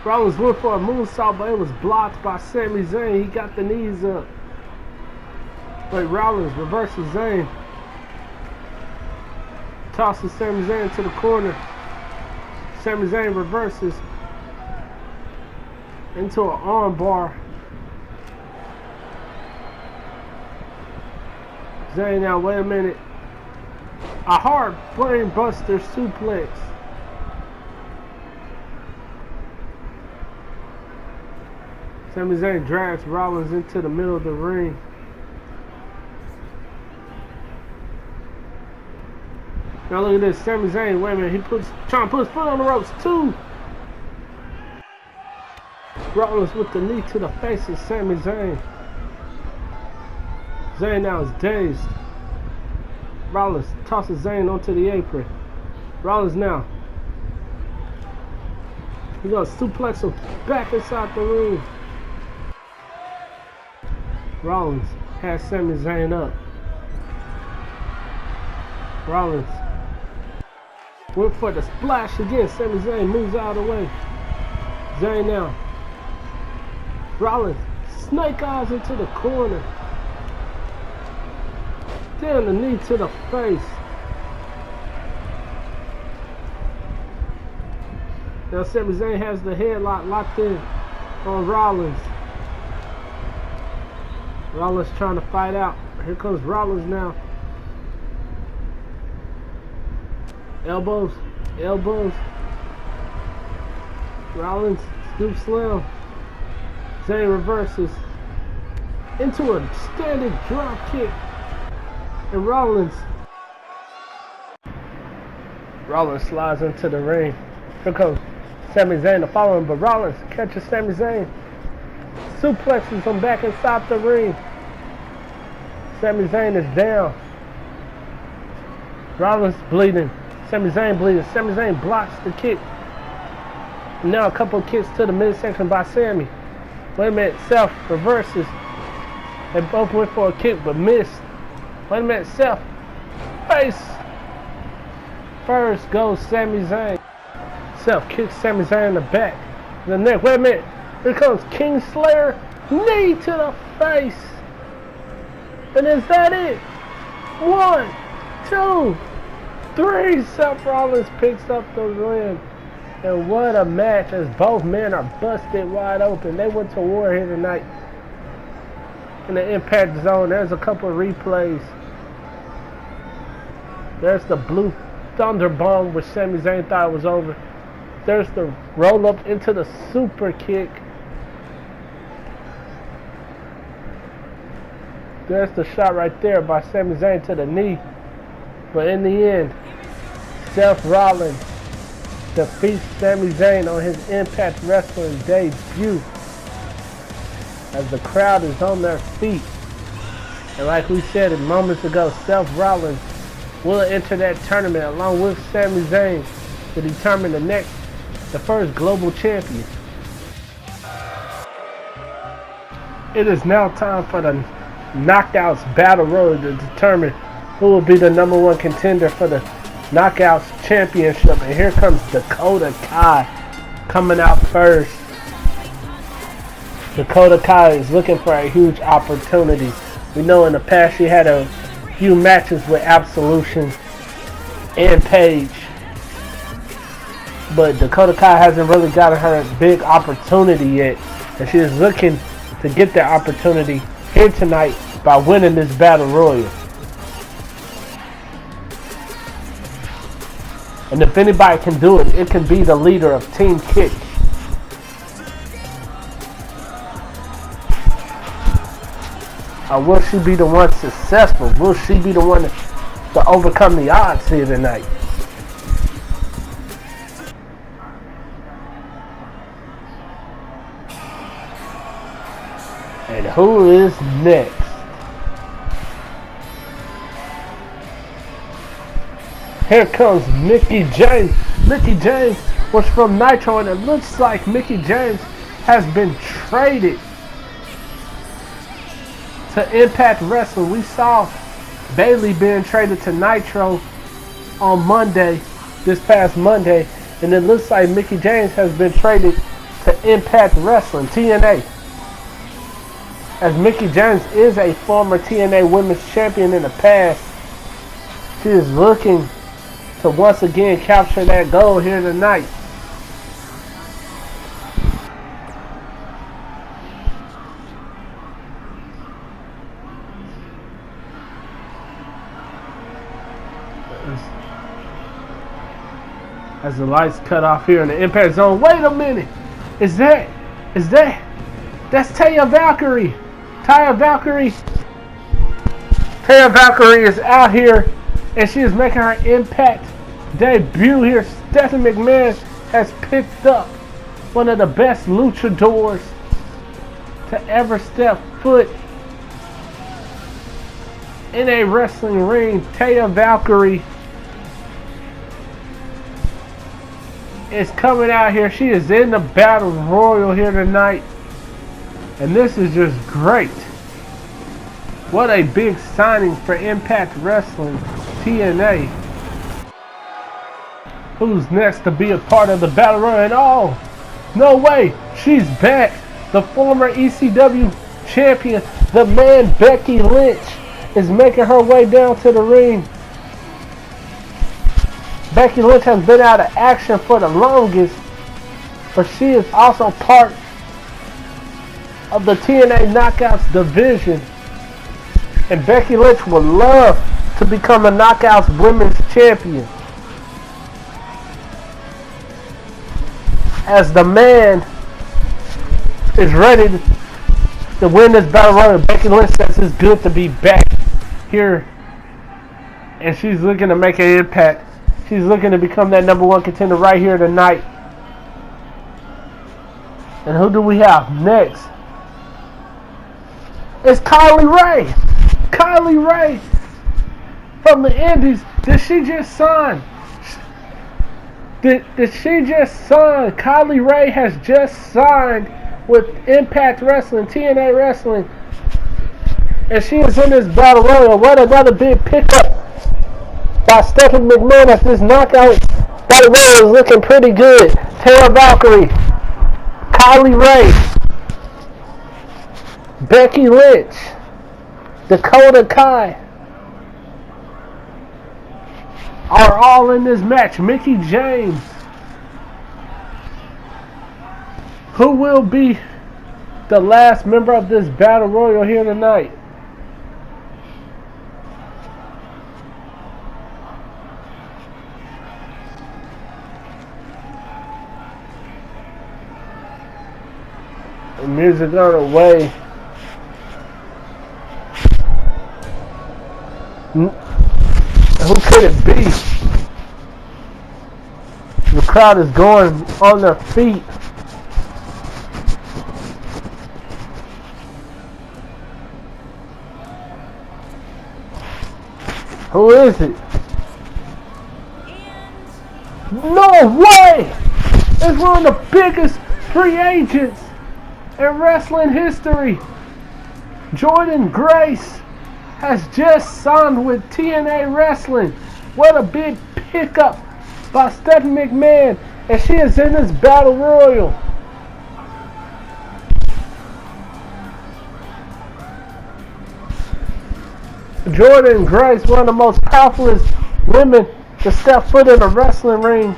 S1: Rollins went for a moonsault, but it was blocked by Sami Zayn. He got the knees up. But Rollins reverses Zayn. Tosses Sami Zayn to the corner. Sami Zayn reverses into an arm bar. Zayn now, wait a minute. A hard brain buster suplex. Sami Zayn drags Rollins into the middle of the ring. Now look at this, Sami Zayn, wait a minute, trying to put his foot on the ropes, 2. Rollins with the knee to the face of Sami Zayn. Zayn now is dazed. Rollins tosses Zayn onto the apron. Rollins now. He's gonna suplex him back inside the ring. Rollins has Sami Zayn up. Rollins went for the splash again. Sami Zayn moves out of the way. Zayn now. Rollins snake eyes into the corner. Down the knee to the face. Now Sami Zayn has the headlock locked in on Rollins. Rollins trying to fight out. Here comes Rollins now. Elbows, elbows. Rollins, scoop slam. Zayn reverses into a standing drop kick. And Rollins slides into the ring. Here comes Sami Zayn to follow him, but Rollins catches Sami Zayn. Suplexes him back inside the ring. Sami Zayn is down. Rollins bleeding. Sami Zayn bleeding. Sami Zayn blocks the kick. Now a couple of kicks to the midsection by Sami. Wait a minute, Seth reverses. They both went for a kick but missed. Wait a minute, Seth. Face. First goes Sami Zayn. Seth kicks Sami Zayn in the back. The neck. Wait a minute. Here comes Kingslayer. Knee to the face. And is that it? 1, 2, 3. Seth Rollins picks up the win. And what a match as both men are busted wide open. They went to war here tonight in the Impact Zone. There's a couple of replays. There's the blue thunder bomb which Sami Zayn thought it was over. There's the roll up into the super kick. There's the shot right there by Sami Zayn to the knee. But in the end, Seth Rollins defeats Sami Zayn on his Impact Wrestling debut. As the crowd is on their feet. And like we said moments ago, Seth Rollins will enter that tournament along with Sami Zayn to determine the first global champion. It is now time for the Knockouts Battle Royal to determine who will be the number one contender for the Knockouts Championship. And here comes Dakota Kai coming out first. Dakota Kai is looking for a huge opportunity. We know in the past she had a few matches with Absolution and Paige. But Dakota Kai hasn't really gotten her a big opportunity yet. And she is looking to get that opportunity here tonight by winning this Battle Royal. And if anybody can do it, it can be the leader of Team Kick. Or will she be the one successful? Will she be the one to overcome the odds here tonight? And who is next? Here comes Mickie James. Mickie James was from Nitro, and it looks like Mickie James has been traded to Impact Wrestling. We saw Bayley being traded to Nitro on Monday, this past Monday, and it looks like Mickie James has been traded to Impact Wrestling, TNA. As Mickie James is a former TNA Women's Champion in the past, she is looking to once again capture that gold here tonight. As the lights cut off here in the Impact Zone. Wait a minute! That's Taya Valkyrie! Taya Valkyrie is out here and she is making her Impact debut here. Stephanie McMahon has picked up one of the best luchadors to ever step foot in a wrestling ring. Taya Valkyrie is coming out here. She is in the Battle Royal here tonight. And this is just great. What a big signing for Impact Wrestling, TNA. Who's next to be a part of the Battle Royal? And oh, no way, she's back. The former ECW champion, the man Becky Lynch, is making her way down to the ring. Becky Lynch has been out of action for the longest, but she is also part of the TNA Knockouts division. And Becky Lynch would love to become a Knockouts Women's Champion. As the man is ready to win this Battle Royal, Becky Lynch says it's good to be back here. And she's looking to make an impact. She's looking to become that number one contender right here tonight. And who do we have next? It's Kylie Ray. Kylie Ray from the Indies. Did she just sign? Did she just sign? Kylie Ray has just signed with Impact Wrestling, TNA Wrestling. And she is in this Battle Royal. What another big pickup by Stephanie McMahon as this knockout Battle Royal is looking pretty good. Taya Valkyrie, Kylie Ray, Becky Lynch, Dakota Kai are all in this match. Mickie James, who will be the last member of this Battle Royal here tonight? The music on the way. Who could it be? The crowd is going on their feet. Who is it? No way! It's one of the biggest free agents in wrestling history. Jordynne Grace has just signed with TNA Wrestling. What a big pickup by Stephanie McMahon, and she is in this battle royal. Jordynne Grace, one of the most powerful women to step foot in a wrestling ring.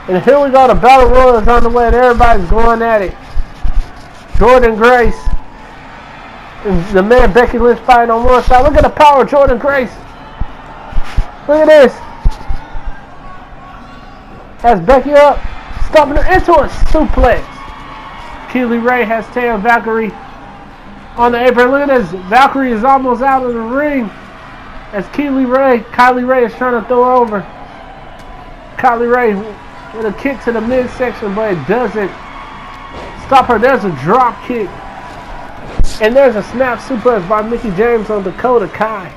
S1: And here we go, the battle royal is on the way and everybody's going at it. Jordynne Grace and the man Becky Lynch fighting on one side. Look at the power of Jordynne Grace. Look at this. Has Becky up, stomping her into a suplex. Keely Ray has Taya Valkyrie on the apron. Look at this. Valkyrie is almost out of the ring as Kylie Ray is trying to throw her over. Kylie Ray with a kick to the midsection, but it doesn't stop her. There's a drop kick. And there's a snap suplex by Mickie James on Dakota Kai.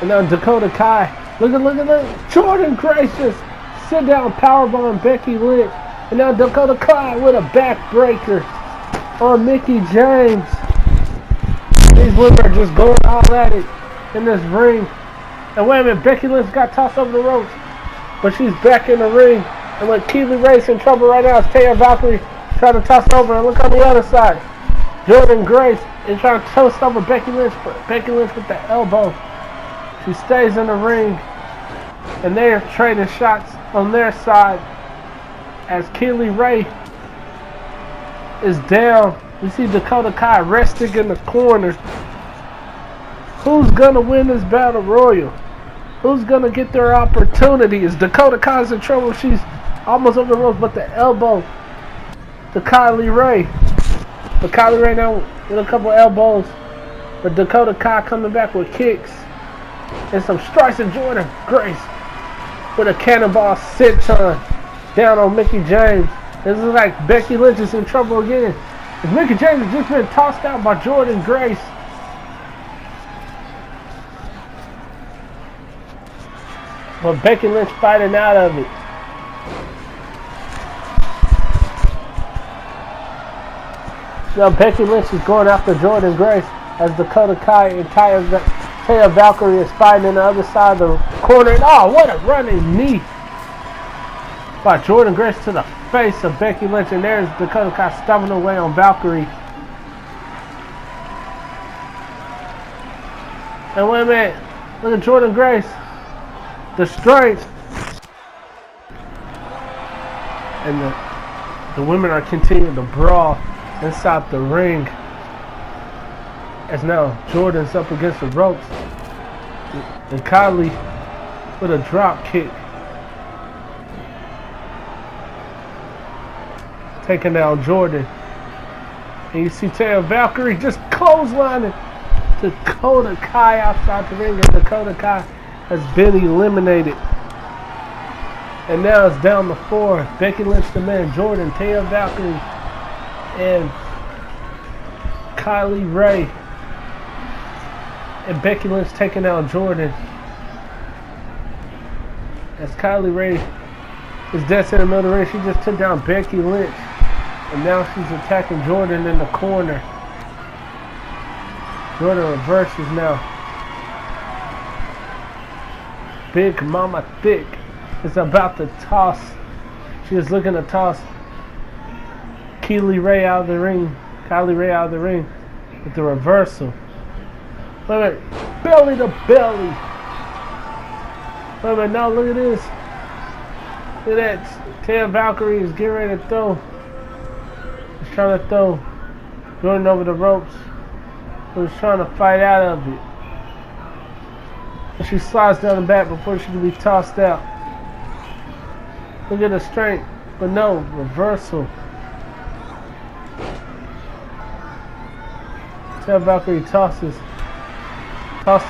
S1: And now Dakota Kai. Look. Jordynne Grace just sit down powerbomb Becky Lynch. And now Dakota Kai with a backbreaker on Mickie James. These women are just going all at it in this ring. And wait a minute, Becky Lynch got tossed over the ropes. But she's back in the ring. And look, Keely Ray's in trouble right now. It's Taya Valkyrie trying to toss over. And look on the other side. Jordynne Grace is trying to toss over Becky Lynch. But Becky Lynch with the elbow. She stays in the ring. And they're trading shots on their side. As Keely Ray is down. We see Dakota Kai resting in the corner. Who's going to win this battle royal? Who's going to get their opportunity? Is Dakota Kai's in trouble? She's almost over the ropes, but the elbow to Kylie Ray. But Kylie Ray now with a couple elbows. But Dakota Kai coming back with kicks. And some strikes of Jordynne Grace with a cannonball senton down on Mickie James. This is like Becky Lynch is in trouble again. Mickie James has just been tossed out by Jordynne Grace. But Becky Lynch fighting out of it. Now Becky Lynch is going after Jordynne Grace as Dakota Kai and Taya Valkyrie is fighting on the other side of the corner. And oh, what a running knee by Jordynne Grace to the face of Becky Lynch. And there's Dakota Kai stomping away on Valkyrie. And wait a minute. Look at Jordynne Grace. The strength. And the women are continuing to brawl inside the ring. As now Jordan's up against the ropes. And Kylie with a drop kick. Taking down Jordynne. And you see Taya Valkyrie just clotheslining Dakota Kai outside the ring. And Dakota Kai has been eliminated. And now it's down to 4. Becky Lynch, the man, Jordynne, Taya Valkyrie, and Kylie Ray. And Becky Lynch taking out Jordynne. As Kylie Ray is dead in the middle of the ring, she just took down Becky Lynch. And now she's attacking Jordynne in the corner. Jordynne reverses now. Big Mama Thick is about to toss. She is looking to toss Kylie Ray out of the ring. Kylie Ray out of the ring with the reversal. Wait a minute. Belly to belly. Wait a minute. Now look at this. Look at that. Taya Valkyrie is getting ready to throw. She's trying to throw Jordynne over the ropes. But she's trying to fight out of it. And she slides down the back before she can be tossed out. Look at the strength. But no, reversal. Taya Valkyrie tossed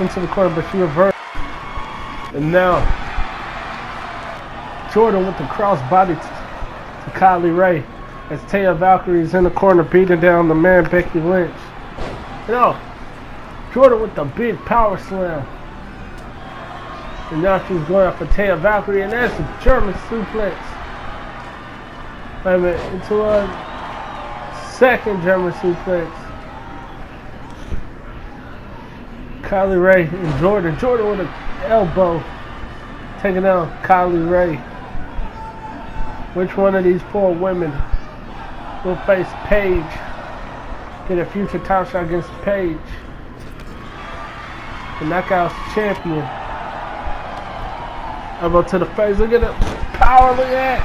S1: into the corner, but she reversed. And now, Jordan with the crossbody to Kylie Ray. As Taya Valkyrie is in the corner beating down the man Becky Lynch. Jordan with the big power slam. And now she's going up for Taya Valkyrie, and there's a German suplex. Wait a minute, into a second German suplex. Kylie Ray and Jordan. Jordan with an elbow. Taking down Kylie Ray. Which one of these four women will face Paige? Get a future title shot against Paige. The Knockouts champion. Elbow to the face. Look at the power. Look at that.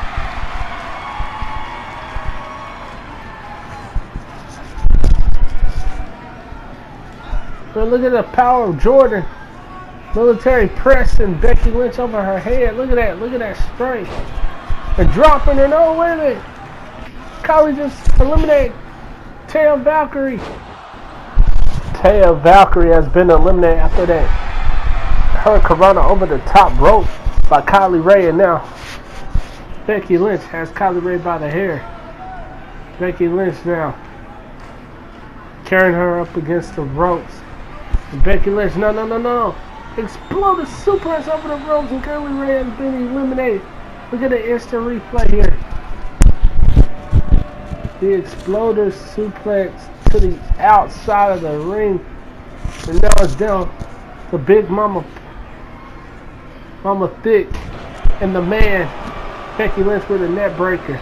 S1: But look at the power of Jordan. Military pressing Becky Lynch over her head. Look at that. Look at that strength. And dropping her. No, wait a minute. Kylie just eliminated Taya Valkyrie. Taya Valkyrie has been eliminated after that Hurricane over the top rope by Kylie Ray, and now Becky Lynch has Kylie Ray by the hair. Becky Lynch now carrying her up against the ropes. And Becky Lynch, no. Exploded suplex over the ropes, and Kylie Ray has been eliminated. Look at the instant replay here. The exploder suplex to the outside of the ring. And now it's down to Big Mama Thick and the man, Becky Lynch with a net breaker.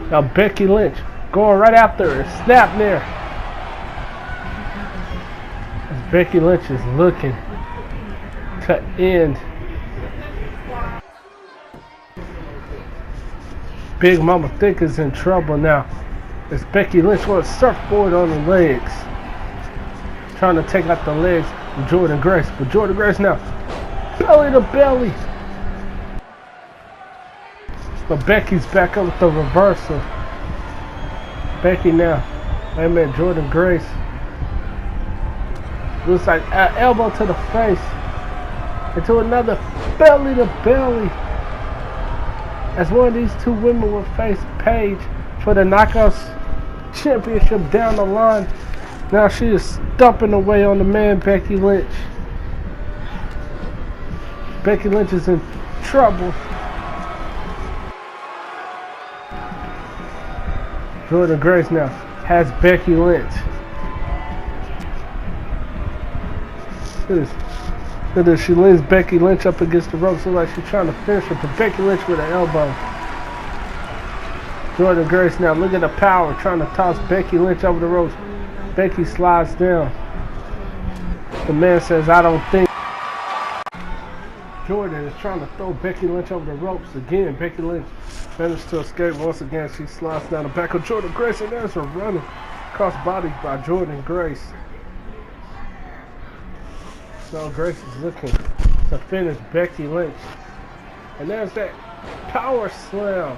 S1: Now Becky Lynch going right after her. Snap there. As Becky Lynch is looking to end Big Mama Thick is in trouble now. As Becky Lynch wants to surfboard on the legs. Trying to take out the legs of Jordan Grace. But Jordan Grace now, belly to belly. But Becky's back up with the reversal. Becky now, wait a minute, Jordan Grace. Looks like an elbow to the face. Into another belly to belly. As one of these two women will face Paige for the Knockouts Championship down the line. Now she is stumping away on the man, Becky Lynch. Becky Lynch is in trouble. Jordan Grace now has Becky Lynch. Look at this. Look at this. She leans Becky Lynch up against the ropes. Looks like she's trying to finish her, but Becky Lynch with an elbow. Jordan Grace now, look at the power, trying to toss Becky Lynch over the ropes. Becky slides down. The man says, I don't think. Jordan is trying to throw Becky Lynch over the ropes again. Becky Lynch managed to escape once again. She slides down the back of Jordan Grace, and there's a running cross body by Jordan Grace. So Grace is looking to finish Becky Lynch. And there's that power slam.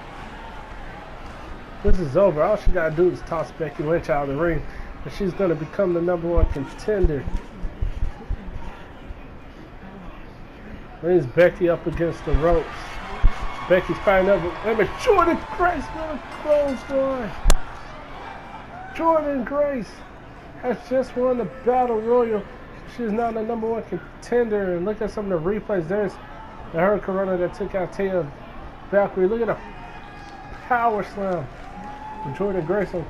S1: This is over. All she got to do is toss Becky Lynch out of the ring, and she's going to become the #1 contender. Leaves Becky up against the ropes. Becky's fighting up with Jordan Grace with a clothesline. Jordan Grace has just won the Battle Royal. She's now the #1 contender. And look at some of the replays. There's the Hurricane that took out Taya Valkyrie. Look at the power slam from Jordan Grace on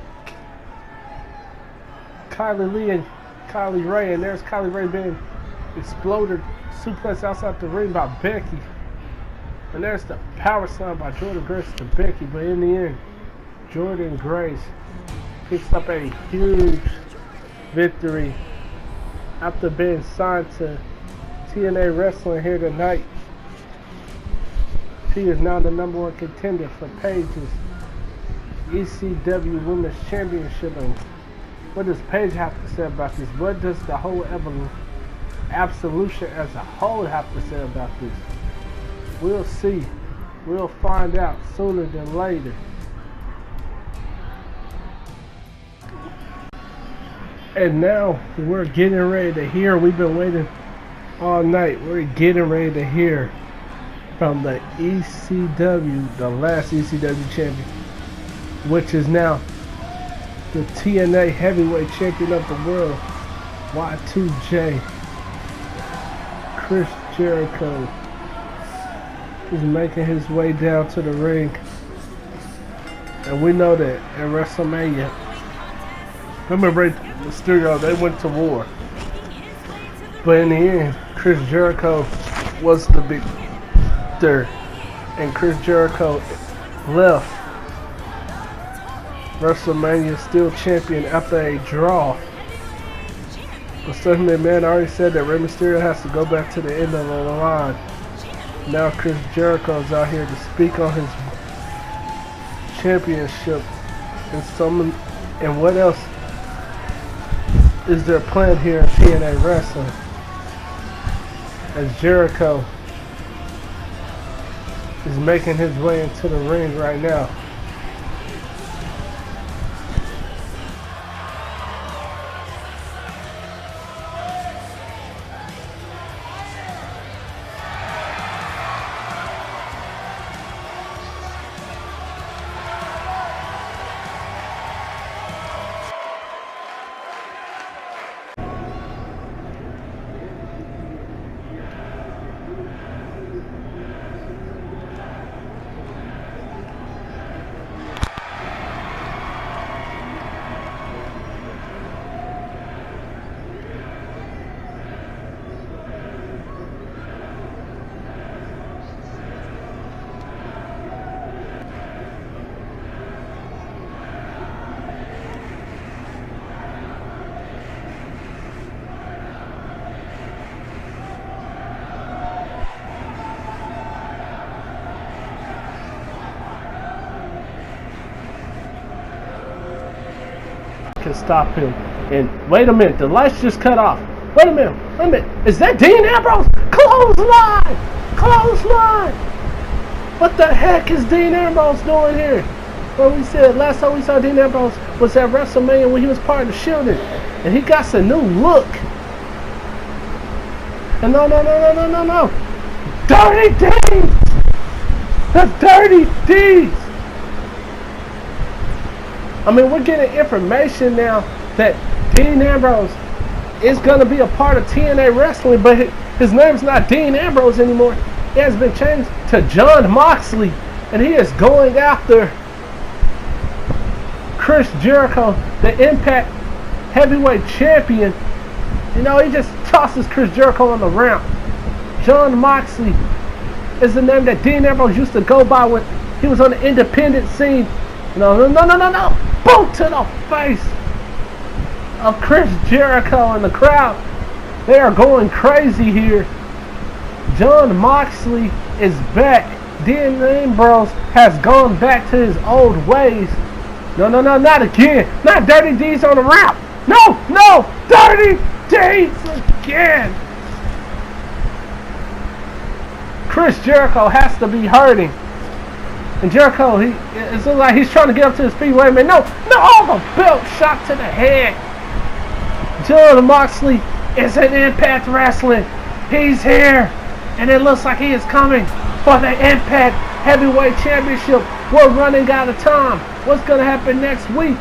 S1: Kylie Lee and Kylie Ray. And there's Kylie Ray being exploded. Suplex outside the ring by Becky. And there's the power slam by Jordan Grace to Becky. But in the end, Jordan Grace picks up a huge victory after being signed to TNA Wrestling here tonight. She is now the #1 contender for Paige's ECW Women's Championship. And what does Paige have to say about this? What does the whole Absolution as a whole have to say about this? We'll see. We'll find out sooner than later. And now we're getting ready to hear. We've been waiting all night. We're getting ready to hear from the ECW, the last ECW champion, which is now the TNA heavyweight champion of the world, Y2J. Chris Jericho is making his way down to the ring. And we know that at WrestleMania, him and Rey Mysterio, they went to war. But in the end, Chris Jericho was the victor. And Chris Jericho left WrestleMania still champion after a draw. But Stephanie McMahon already said that Rey Mysterio has to go back to the end of the line. Now Chris Jericho is out here to speak on his championship and what else is their plan here in TNA Wrestling, as Jericho is making his way into the ring right now. Can stop him. And wait a minute, the lights just cut off. Wait a minute, is that Dean Ambrose? Clothesline! Clothesline! What the heck is Dean Ambrose doing here? Well, we said last time we saw Dean Ambrose was at WrestleMania when he was part of the Shielding, and he got some new look. And no. Dirty Deeds! The Dirty Deeds! I mean, we're getting information now that Dean Ambrose is going to be a part of TNA Wrestling, but his name's not Dean Ambrose anymore. It has been changed to Jon Moxley, and he is going after Chris Jericho, the Impact Heavyweight Champion. You know, he just tosses Chris Jericho on the ramp. Jon Moxley is the name that Dean Ambrose used to go by when he was on the independent scene. No. Boot to the face of Chris Jericho and the crowd. They are going crazy here. Jon Moxley is back. Dean Ambrose has gone back to his old ways. No, not again. Not Dirty Deeds on the ramp. No, Dirty Deeds again. Chris Jericho has to be hurting. And Jericho, it looks like he's trying to get up to his feet. Wait a minute. No, the belt shot to the head. Jon Moxley is in Impact Wrestling. He's here. And it looks like he is coming for the Impact Heavyweight Championship. We're running out of time. What's going to happen next week?